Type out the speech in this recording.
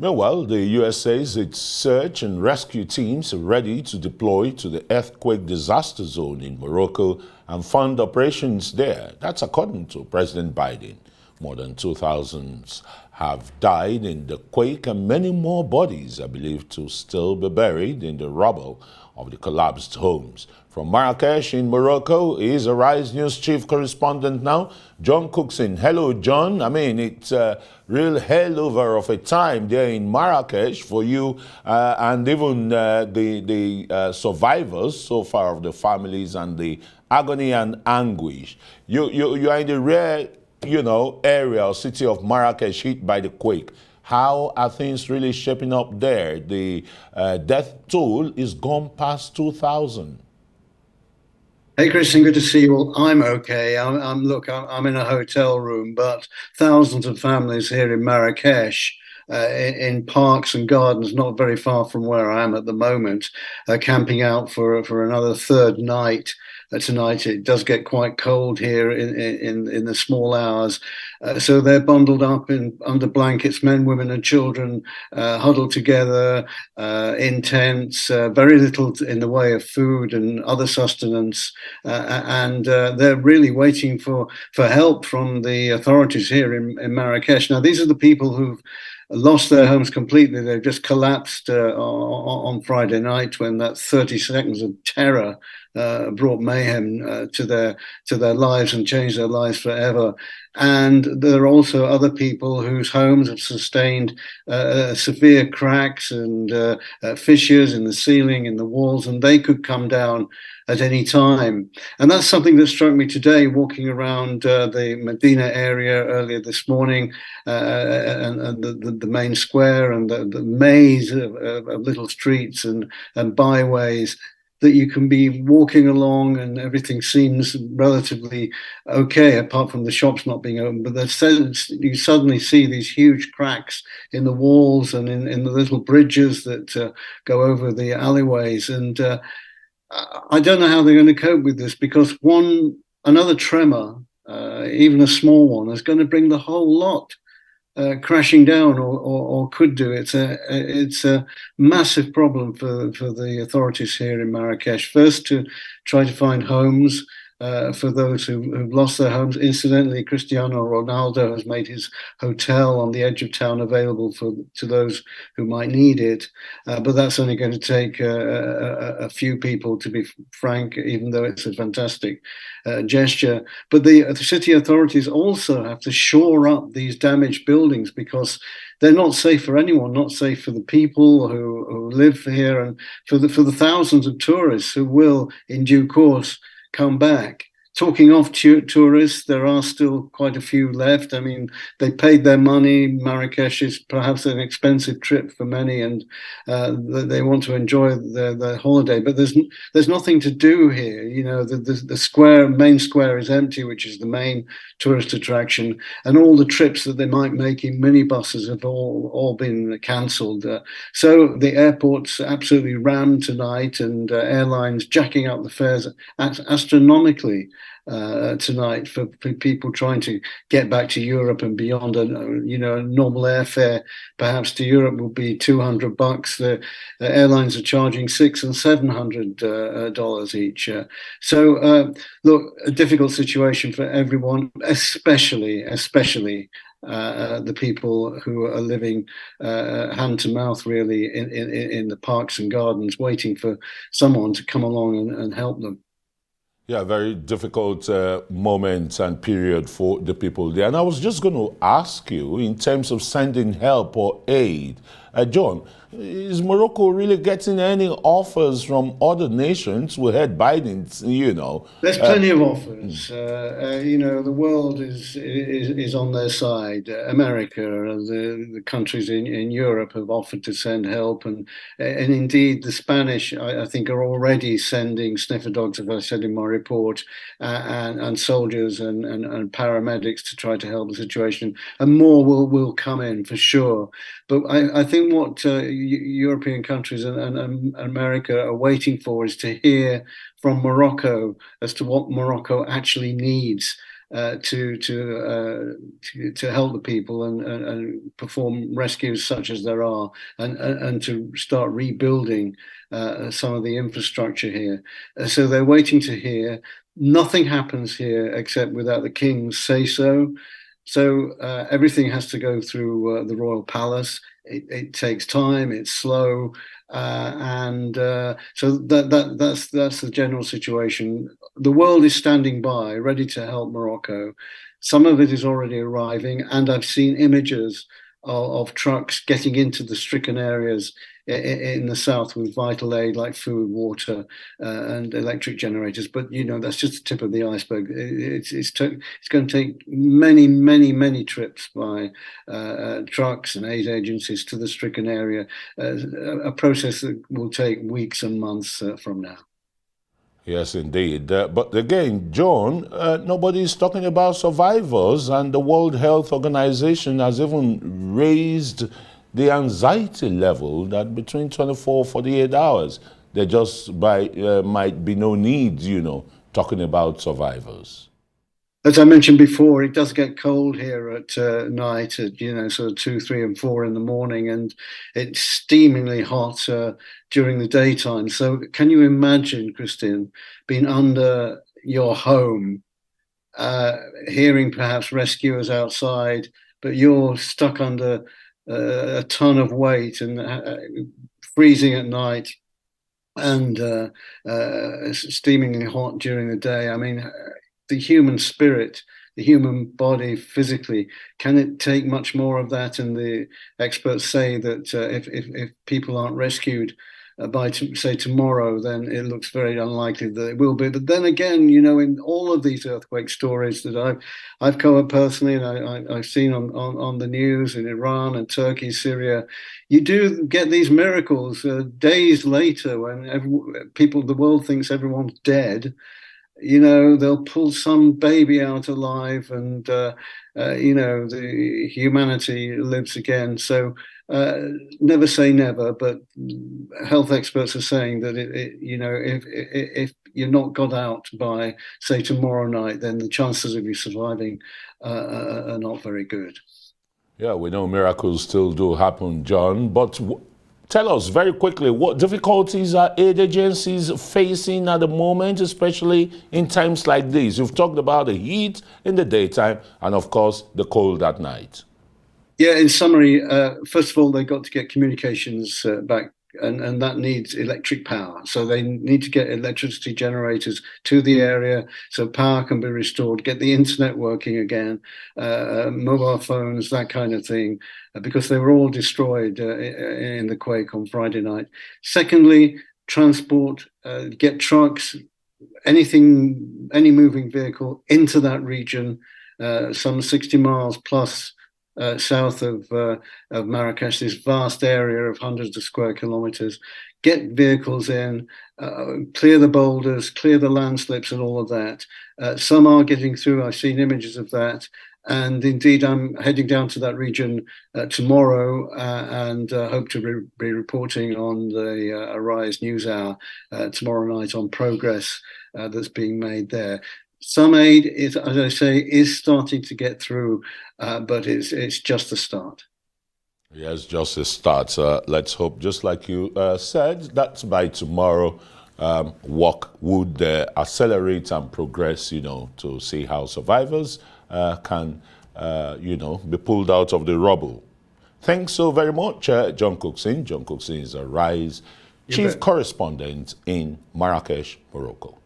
Meanwhile, the US says its search and rescue teams are ready to deploy to the earthquake disaster zone in Morocco and fund operations there. That's according to President Biden. More than 2,000 have died in the quake, and many more bodies are believed to still be buried in the rubble of the collapsed homes. From Marrakesh in Morocco is Arise News chief correspondent now, John Cookson. Hello, John. I mean, it's a real hellover of a time there in Marrakesh for you and even the survivors so far of the families and the agony and anguish. You are in the rare, area or city of Marrakesh hit by the quake. How are things really shaping up there? The death toll is gone past 2,000. Hey, Christian, good to see you all. I'm okay. I'm in a hotel room, but thousands of families here in Marrakesh, in parks and gardens, not very far from where I am at the moment, camping out for another third night. Tonight it does get quite cold here in the small hours, so they're bundled up under blankets, men, women, and children, huddled together in tents. Very little in the way of food and other sustenance, and they're really waiting for help from the authorities here in Marrakesh. Now, these are the people who've lost their homes completely. They've just collapsed on Friday night when that 30 seconds of terror brought mayhem to their lives and changed their lives forever. And there are also other people whose homes have sustained severe cracks and fissures in the ceiling, in the walls, and they could come down at any time. And that's something that struck me today walking around the Medina area earlier this morning, and the main square and the maze of little streets and byways that you can be walking along and everything seems relatively okay, apart from the shops not being open. But you suddenly see these huge cracks in the walls and in the little bridges that go over the alleyways. And I don't know how they're going to cope with this, because another tremor, even a small one, is going to bring the whole lot crashing down, or could do. It's a massive problem for the authorities here in Marrakesh. First, to try to find homes for those who've lost their homes. Incidentally, Cristiano Ronaldo has made his hotel on the edge of town available to those who might need it, but that's only going to take a few people, to be frank, even though it's a fantastic gesture. But the city authorities also have to shore up these damaged buildings, because they're not safe for anyone, not safe for the people who live here, and for the thousands of tourists who will, in due course, come back. Talking of tourists, there are still quite a few left. I mean, they paid their money. Marrakesh is perhaps an expensive trip for many, and they want to enjoy their holiday. But there's nothing to do here. You know, the main square is empty, which is the main tourist attraction, and all the trips that they might make in minibuses have all been cancelled. So the airport's absolutely rammed tonight, and airlines jacking up the fares astronomically tonight for people trying to get back to Europe and beyond. A normal airfare perhaps to Europe will be $200. The airlines are charging $600 and $700 each. Look, a difficult situation for everyone, especially the people who are living hand to mouth, really, in the parks and gardens, waiting for someone to come along and help them. Yeah, very difficult moment and period for the people there. And I was just going to ask you, in terms of sending help or aid, John, is Morocco really getting any offers from other nations? We heard Biden's, There's plenty of offers. The world is on their side. America, the countries in Europe have offered to send help, and indeed the Spanish, I think, are already sending sniffer dogs, as I said in my report, and soldiers and paramedics to try to help the situation, and more will come in for sure. But I think what European countries and America are waiting for is to hear from Morocco as to what Morocco actually needs. to help the people and perform rescues such as there are, and to start rebuilding some of the infrastructure here. So they're waiting to hear. Nothing happens here except without the king's say so. So everything has to go through the royal palace. It takes time. It's slow, so that's the general situation. The world is standing by, ready to help Morocco. Some of it is already arriving, and I've seen images of trucks getting into the stricken areas in the south with vital aid like food, water, and electric generators. But that's just the tip of the iceberg. It's going to take many trips by trucks and aid agencies to the stricken area, a process that will take weeks and months from now. Yes, indeed. But again, John, nobody's talking about survivors, and the World Health Organization has even raised the anxiety level that between 24 48 hours, there just might be no need, talking about survivors. As I mentioned before, it does get cold here at night, at sort of 2, 3, and 4 in the morning, and it's steamingly hot during the daytime. So, can you imagine, Christian, being under your home, hearing perhaps rescuers outside, but you're stuck under a ton of weight and freezing at night, and steamingly hot during the day? I mean, the human spirit, the human body physically, can it take much more of that? And the experts say that if people aren't rescued by, say, tomorrow, then it looks very unlikely that it will be. But then again, in all of these earthquake stories that I've covered personally, and I've seen on the news in Iran and Turkey, Syria, you do get these miracles days later when the world thinks everyone's dead. They'll pull some baby out alive, and the humanity lives again. So never say never, but health experts are saying that if you're not got out by, say, tomorrow night, then the chances of you surviving are not very good. Yeah, we know miracles still do happen, John, but tell us very quickly, what difficulties are aid agencies facing at the moment, especially in times like these? You've talked about the heat in the daytime and, of course, the cold at night. Yeah, in summary, first of all, they've got to get communications back, and that needs electric power. So they need to get electricity generators to the area so power can be restored, get the internet working again, mobile phones, that kind of thing, because they were all destroyed in the quake on Friday night. Secondly, transport, get trucks, any moving vehicle into that region, some 60 miles plus south of Marrakesh, this vast area of hundreds of square kilometers. Get vehicles in, clear the boulders, clear the landslips and all of that. Some are getting through. I've seen images of that. And indeed, I'm heading down to that region tomorrow and hope to be reporting on the Arise News Hour tomorrow night on progress that's being made there. Some aid is, as I say, is starting to get through, but it's just a start. Yes, just a start. Let's hope, just like you said, that by tomorrow, work would accelerate and progress, to see how survivors can, be pulled out of the rubble. Thanks so very much, John Cookson. John Cookson is Arise Chief Correspondent in Marrakesh, Morocco.